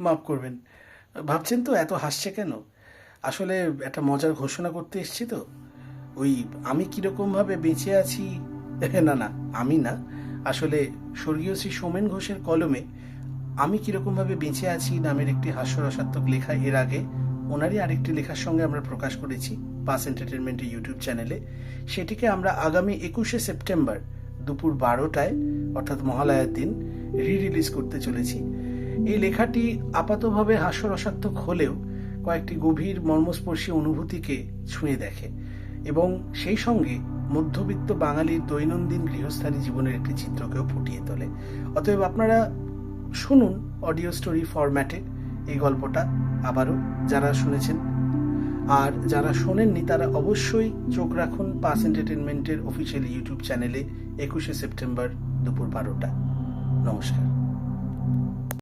মাফ করবেন। ভাবছেন তো এত হাসছে কেন? আসলে একটা মজার ঘোষণা করতে এসেছি তো। ওই আমি কীরকমভাবে বেঁচে আছি, না না, আমি না, আসলে স্বর্গীয় শ্রী সোমেন ঘোষের কলমে আমি কীরকমভাবে বেঁচে আছি নামের একটি হাস্যরসাত্মক লেখা এর আগে ওনারই আরেকটি লেখার সঙ্গে আমরা প্রকাশ করেছি পাস এন্টারটেনমেন্টের ইউটিউব চ্যানেলে। সেটিকে আমরা আগামী 21শে সেপ্টেম্বর দুপুর 12টায়, অর্থাৎ মহালয়ার দিন, রিলিজ করতে চলেছি। এই লেখাটি আপাতভাবে হাস্যরসাত্মক হলেও কয়েকটি গভীর মর্মস্পর্শী অনুভূতিকে ছুঁয়ে দেখে এবং সেই সঙ্গে মধ্যবিত্ত বাঙালির দৈনন্দিন গৃহস্থালী জীবনের একটি চিত্রকেও ফুটিয়ে তোলে। অতএব আপনারা শুনুন অডিও স্টোরি ফরম্যাটে এই গল্পটা আবারও, যারা শুনেছেন। আর যারা শোনেননি তারা অবশ্যই চোখ রাখুন পাস এন্টারটেনমেন্টের অফিসিয়াল ইউটিউব চ্যানেলে 21শে সেপ্টেম্বর দুপুর 12টা। নমস্কার।